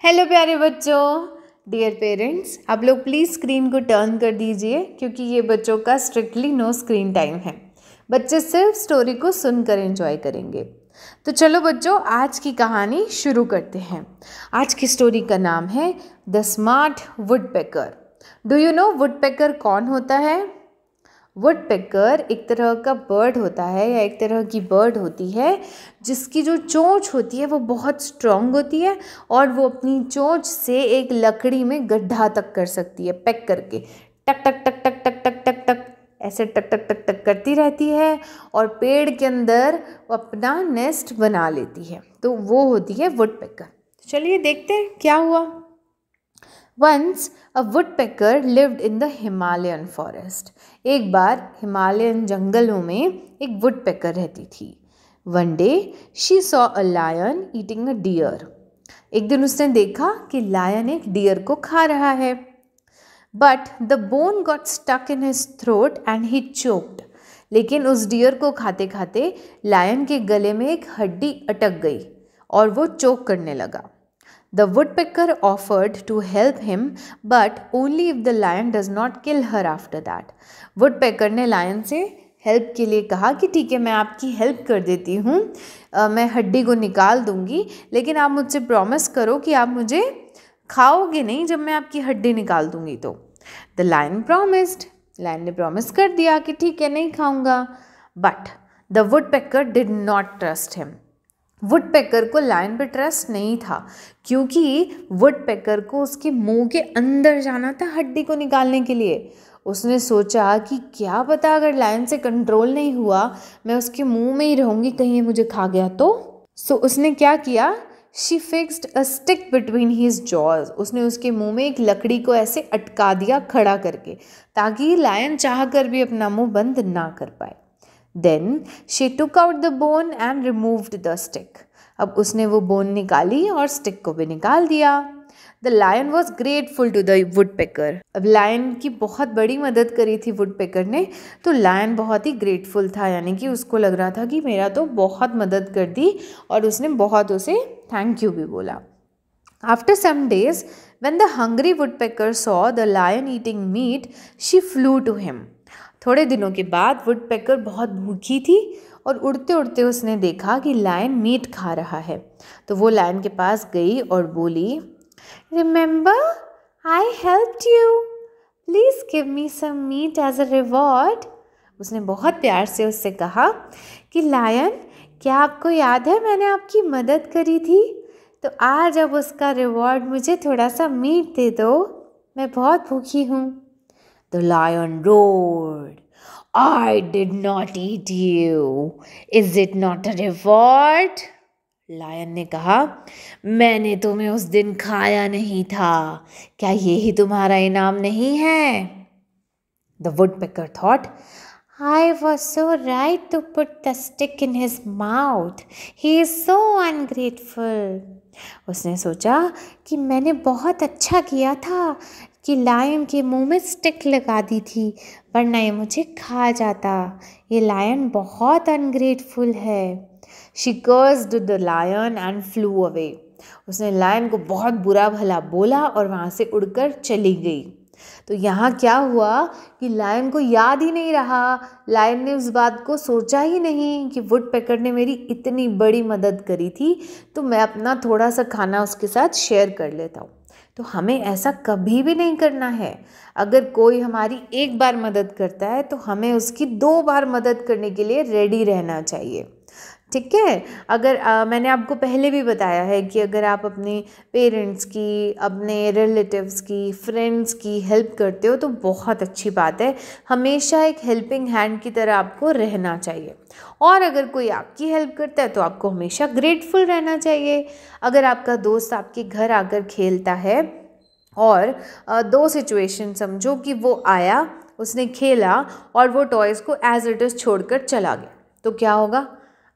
Hello प्यारे बच्चों, dear parents, आप लोग प्लीज़ स्क्रीन को टर्न कर दीजिए क्योंकि ये बच्चों का स्ट्रिक्टली नो स्क्रीन टाइम है। बच्चे सिर्फ स्टोरी को सुनकर एंजॉय करेंगे। तो चलो बच्चों, आज की कहानी शुरू करते हैं। आज की स्टोरी का नाम है the smart woodpecker. Do you know woodpecker कौन होता है? वुडपेकर एक तरह का बर्ड होता है या एक तरह की बर्ड होती है जिसकी जो चोंच होती है वो बहुत स्ट्रॉन्ग होती है और वो अपनी चोंच से एक लकड़ी में गड्ढा तक कर सकती है। पैक करके टक टक टक टक टक टक टक टक ऐसे टक टक टक टक करती रहती है और पेड़ के अंदर वो अपना नेस्ट बना लेती है। तो वो होती है वुडपेकर। चलिए देखते हैं क्या हुआ। Once a woodpecker lived in the Himalayan forest. एक बार हिमालयन जंगलों में एक वुडपेकर रहती थी। One day she saw a lion eating a deer. एक दिन उसने देखा कि लायन एक डियर को खा रहा है। But the bone got stuck in his throat and he choked. लेकिन उस डियर को खाते खाते लायन के गले में एक हड्डी अटक गई और वो चोक करने लगा। The woodpecker offered to help him, but only if the lion does not kill her after that. Woodpecker ने लायन से हेल्प के लिए कहा कि ठीक है, मैं आपकी हेल्प कर देती हूँ, मैं हड्डी को निकाल दूँगी, लेकिन आप मुझसे प्रॉमिस करो कि आप मुझे खाओगे नहीं जब मैं आपकी हड्डी निकाल दूँगी तो। The lion promised. लायन ने प्रॉमिस कर दिया कि ठीक है, नहीं खाऊँगा। But the woodpecker did not trust him. Woodpecker को लायन पे ट्रस्ट नहीं था क्योंकि वुडपेकर को उसके मुंह के अंदर जाना था हड्डी को निकालने के लिए। उसने सोचा कि क्या पता अगर लायन से कंट्रोल नहीं हुआ, मैं उसके मुंह में ही रहूँगी, कहीं ये मुझे खा गया तो। सो उसने क्या किया, she fixed a stick between his jaws. उसने उसके मुंह में एक लकड़ी को ऐसे अटका दिया खड़ा करके, ताकि लायन चाह कर भी अपना मुंह बंद ना कर पाए। Then she took out the bone and removed the stick. अब उसने वो बोन निकाली और स्टिक को भी निकाल दिया। The lion was grateful to the woodpecker. अब लायन की बहुत बड़ी मदद करी थी वुडपेकर ने, तो लायन बहुत ही ग्रेटफुल था, यानी कि उसको लग रहा था कि मेरा तो बहुत मदद कर दी और उसने बहुत उसे थैंक यू भी बोला। After some days, when the hungry woodpecker saw the lion eating meat, she flew to him. थोड़े दिनों के बाद वुडपेकर बहुत भूखी थी और उड़ते उड़ते उसने देखा कि लायन मीट खा रहा है। तो वो लायन के पास गई और बोली, remember I helped you, please give me some meat as a reward. उसने बहुत प्यार से उससे कहा कि लायन, क्या आपको याद है मैंने आपकी मदद करी थी, तो आज अब उसका रिवॉर्ड मुझे थोड़ा सा मीट दे दो, मैं बहुत भूखी हूँ। The lion roared, I did not eat you. Is it not a reward? Lion ने कहा, मैंने तुम्हें उस दिन खाया नहीं था, क्या यही तुम्हारा इनाम नहीं है? The woodpecker thought, I was so right to put the stick in his mouth. He is so ungrateful. उसने सोचा कि मैंने बहुत अच्छा किया था कि लायन के मुंह में स्टिक लगा दी थी, वरना ये मुझे खा जाता। ये लायन बहुत अनग्रेटफुल है। She cursed the lion and flew away. उसने लायन को बहुत बुरा भला बोला और वहाँ से उड़कर चली गई। तो यहाँ क्या हुआ कि लायन को याद ही नहीं रहा, लायन ने उस बात को सोचा ही नहीं कि वुडपेकर ने मेरी इतनी बड़ी मदद करी थी, तो मैं अपना थोड़ा सा खाना उसके साथ शेयर कर लेता हूँ। तो हमें ऐसा कभी भी नहीं करना है। अगर कोई हमारी एक बार मदद करता है तो हमें उसकी 2 बार मदद करने के लिए रेडी रहना चाहिए, ठीक है। अगर मैंने आपको पहले भी बताया है कि अगर आप अपने पेरेंट्स की, अपने रिलेटिव्स की, फ्रेंड्स की हेल्प करते हो तो बहुत अच्छी बात है। हमेशा एक हेल्पिंग हैंड की तरह आपको रहना चाहिए, और अगर कोई आपकी हेल्प करता है तो आपको हमेशा ग्रेटफुल रहना चाहिए। अगर आपका दोस्त आपके घर आकर खेलता है और 2 सिचुएशन समझो कि वो आया, उसने खेला और वो टॉयज़ को एज इट इज़ छोड़कर चला गया, तो क्या होगा?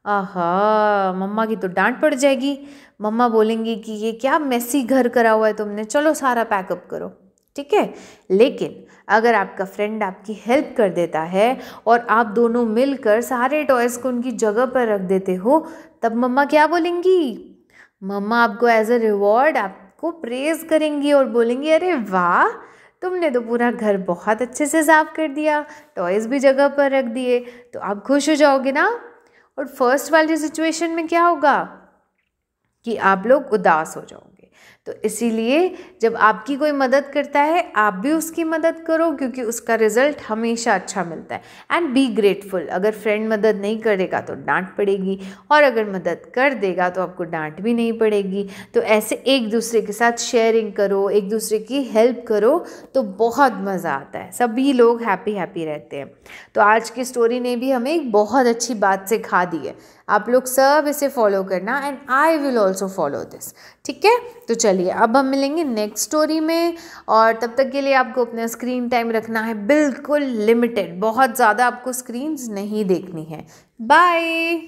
आहा, मम्मा की तो डांट पड़ जाएगी। मम्मा बोलेंगी कि ये क्या मेसी घर करा हुआ है तुमने, चलो सारा पैकअप करो, ठीक है। लेकिन अगर आपका फ्रेंड आपकी हेल्प कर देता है और आप दोनों मिलकर सारे टॉयज़ को उनकी जगह पर रख देते हो, तब मम्मा क्या बोलेंगी? मम्मा आपको एज अ रिवॉर्ड आपको प्रेज़ करेंगी और बोलेंगी अरे वाह, तुमने तो पूरा घर बहुत अच्छे से साफ़ कर दिया, टॉयज़ भी जगह पर रख दिए। तो आप खुश हो जाओगे ना। और फर्स्ट वाली सिचुएशन में क्या होगा कि आप लोग उदास हो जाओगे। तो इसीलिए जब आपकी कोई मदद करता है आप भी उसकी मदद करो, क्योंकि उसका रिज़ल्ट हमेशा अच्छा मिलता है। And be grateful. अगर फ्रेंड मदद नहीं करेगा तो डांट पड़ेगी, और अगर मदद कर देगा तो आपको डांट भी नहीं पड़ेगी। तो ऐसे एक दूसरे के साथ शेयरिंग करो, एक दूसरे की हेल्प करो, तो बहुत मज़ा आता है, सभी लोग हैप्पी हैप्पी रहते हैं। तो आज की स्टोरी ने भी हमें एक बहुत अच्छी बात सिखा दी है। आप लोग सब इसे फॉलो करना, and I will also follow this. ठीक है, तो चलिए अब हम मिलेंगे नेक्स्ट स्टोरी में, और तब तक के लिए आपको अपना स्क्रीन टाइम रखना है बिल्कुल लिमिटेड, बहुत ज़्यादा आपको स्क्रीन्स नहीं देखनी है। बाय।